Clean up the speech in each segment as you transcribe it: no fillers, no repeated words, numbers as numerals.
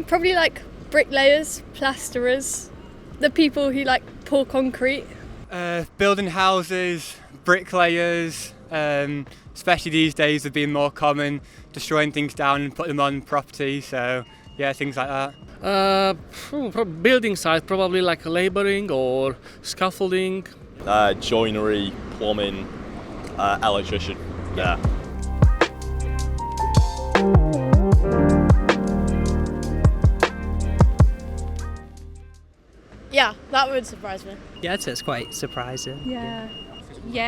Probably like bricklayers, plasterers, the people who like pour concrete. Building houses, bricklayers, especially these days have been more common, destroying things down and putting them on property, so yeah, things like that. Building site, probably like labouring or scaffolding. Joinery, plumbing, electrician. Yeah. Yeah, that would surprise me. Yeah, I'd say it's quite surprising. Yeah,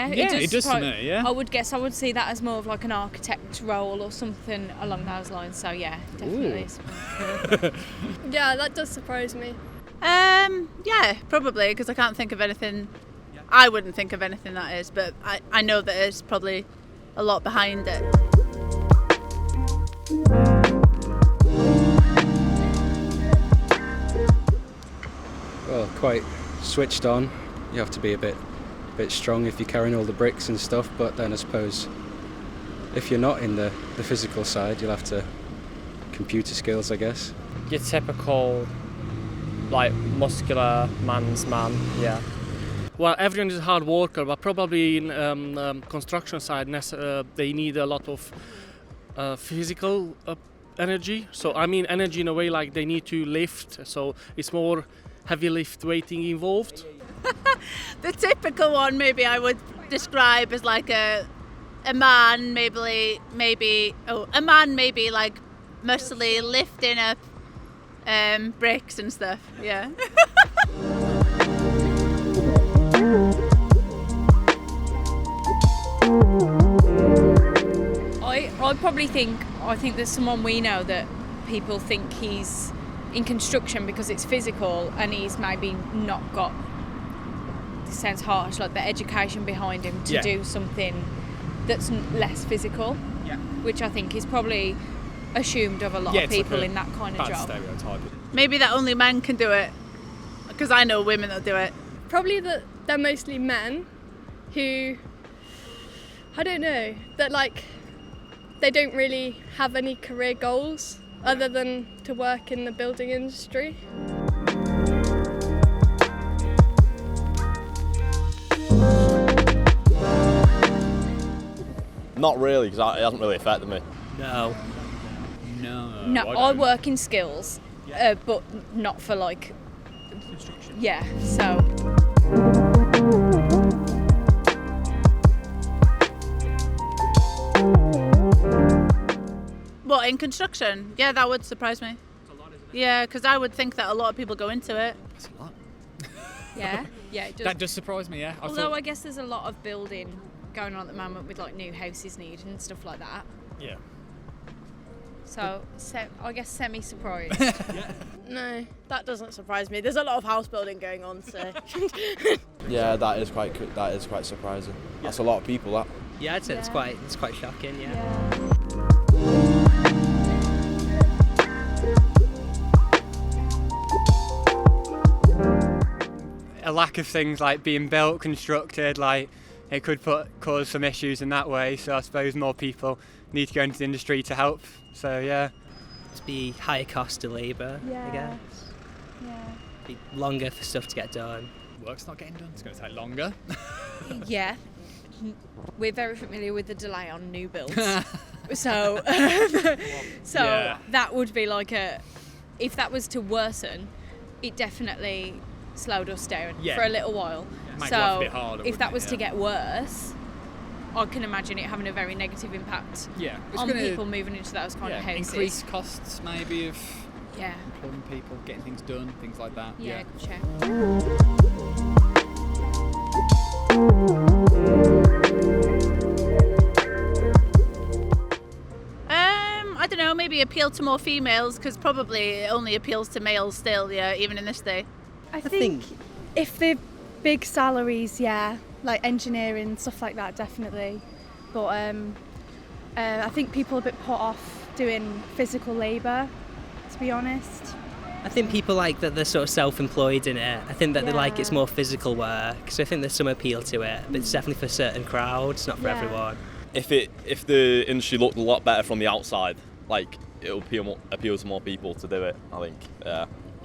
it does to me, yeah. I would see that as more of like an architect role or something along those lines. So yeah, definitely. Yeah, that does surprise me. Yeah, probably, because I can't think of anything. I wouldn't think of anything that is, but I know that there's probably a lot behind it. Well, quite switched on. You have to be a bit strong if you're carrying all the bricks and stuff, but then I suppose if you're not in the physical side, you'll have to computer skills, I guess. Your typical like muscular man's man, yeah. Well, everyone is a hard worker, but probably in construction side they need a lot of physical energy. So I mean energy in a way like they need to lift, so it's more heavy lift weighting involved. The typical one maybe I would describe as like a man maybe like muscly lifting up bricks and stuff, yeah. I think there's someone we know that people think he's in construction because it's physical and he's maybe not got, this sounds harsh, like the education behind him to do something that's less physical, which I think is probably assumed of a lot of people in that kind of job. Stereotype. Maybe that only men can do it, because I know women that do it. Probably that they're mostly men who, I don't know, that like they don't really have any career goals other than to work in the building industry. Not really, because it hasn't really affected me. No. No, I work in skills, but not for like construction. Yeah, so. What, in construction? Yeah, that would surprise me. It's a lot, isn't it? Yeah, because I would think that a lot of people go into it. That's a lot. Yeah, it does. That does surprise me, yeah. Although I guess there's a lot of building going on at the moment with like new houses needed and stuff like that. Yeah. So I guess semi-surprised. No, that doesn't surprise me. There's a lot of house building going on, so. Yeah, that is quite surprising. That's a lot of people, that. Yeah, I'd say it's quite shocking, yeah. A lack of things like being built, constructed, like it could cause some issues in that way, so I suppose more people need to go into the industry to help, so yeah. It'd be higher cost of labour, I guess. Yeah. Be longer for stuff to get done. Work's not getting done, it's going to take longer. Yeah. We're very familiar with the delay on new builds. So that would be like if that was to worsen, it definitely slowed us down for a little while. Make life a bit harder, if that was to get worse, I can imagine it having a very negative impact on people moving into those kind of houses. Increase costs maybe of Yeah. employing people, getting things done, things like that. Yeah, sure. I don't know, maybe appeal to more females, because probably it only appeals to males still, yeah, even in this day. I think if they're big salaries, yeah, like engineering, stuff like that, definitely. But I think people are a bit put off doing physical labour, to be honest. I think people like that they're sort of self-employed in it. I think that they like it's more physical work, so I think there's some appeal to it, but it's definitely for certain crowds, not for everyone. If the industry looked a lot better from the outside, like it'll appeal to more people to do it. I think,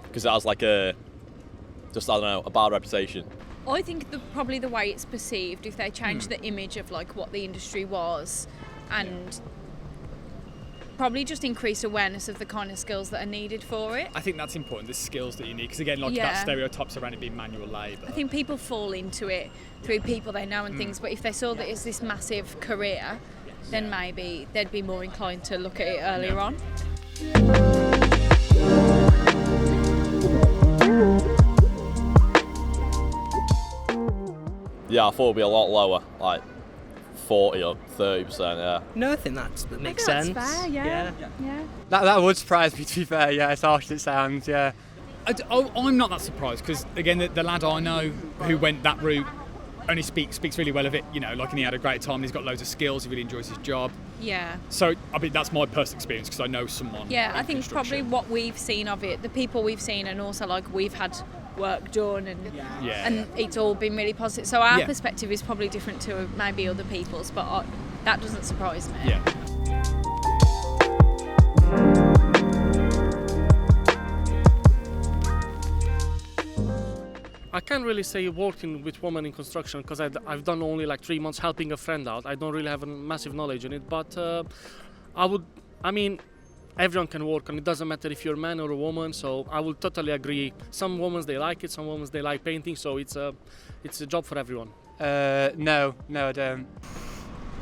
because it has like a bad reputation. I think probably the way it's perceived, if they change the image of like what the industry was, and probably just increase awareness of the kind of skills that are needed for it. I think that's important, the skills that you need, because again, like that stereotypes around it being manual labour. I think people fall into it through people they know and things, but if they saw that it's this massive career, then maybe they'd be more inclined to look at it earlier on. Yeah, I thought it'd be a lot lower, like 40 or 30%, yeah. No, I think that makes That's sense. fair, yeah. That would surprise me, to be fair, yeah, as harsh as it sounds, yeah. I'm not that surprised, because again, the lad I know who went that route only speaks really well of it, you know, like, and he had a great time, and he's got loads of skills, he really enjoys his job. Yeah. So, I mean, that's my personal experience, because I know someone. Yeah, I in think probably construction. what we've seen of it, the people we've seen, and also like we've had work done, and it's all been really positive. So our perspective is probably different to maybe other people's, but that doesn't surprise me. Yeah. I can't really say working with women in construction because I've done only like 3 months helping a friend out. I don't really have a massive knowledge in it, but everyone can work, and it doesn't matter if you're a man or a woman, so I will totally agree. Some women, they like it, some women, they like painting, so it's a job for everyone. No, I don't.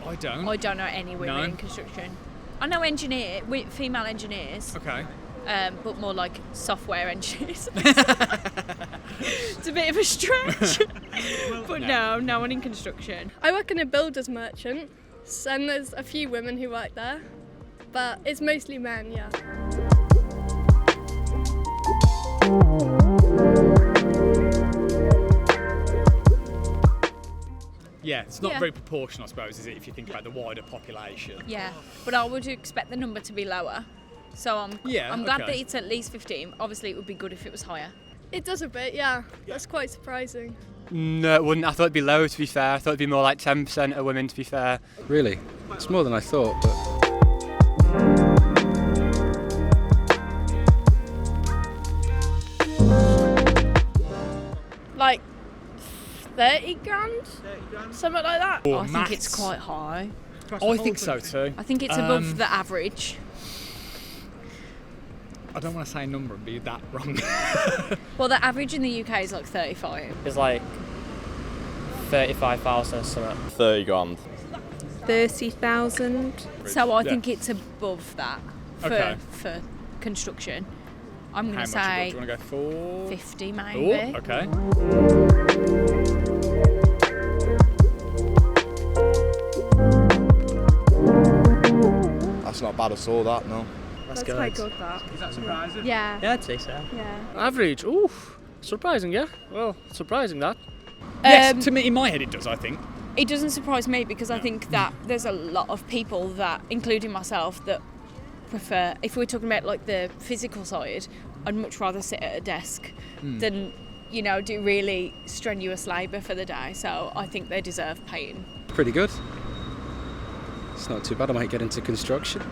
I don't. I don't know any women in construction. I know female engineers. Okay. But more like software engineers. It's a bit of a stretch. But no one in construction. I work in a builder's merchant, and there's a few women who work there, but it's mostly men, yeah. Yeah, it's not very proportional, I suppose, is it, if you think about the wider population? Yeah, but I would expect the number to be lower. So I'm glad that it's at least 15. Obviously, it would be good if it was higher. It does a bit, yeah. That's quite surprising. No, it wouldn't. I thought it'd be lower, to be fair. I thought it'd be more like 10% of women, to be fair. Really? It's more than I thought, but... Like 30 grand? Something like that. I think it's quite high. I think so too. I think it's above the average. I don't want to say a number and be that wrong. Well, the average in the UK is like 35. It's like 35,000 or something. 30 grand. 30,000. So I think it's above that for construction. I'm going to say do you want to go for 50 maybe. Oh, okay. That's not bad at all, that, no. That's quite good, that. Is that surprising? Yeah. Yeah, I'd say so. Yeah. Average, surprising, yeah. Well, surprising that. Yes, to me, in my head it does, I think. It doesn't surprise me because I think that there's a lot of people that, including myself, that prefer, if we're talking about like the physical side, I'd much rather sit at a desk than, do really strenuous labour for the day. So I think they deserve paying. Pretty good. It's not too bad. I might get into construction.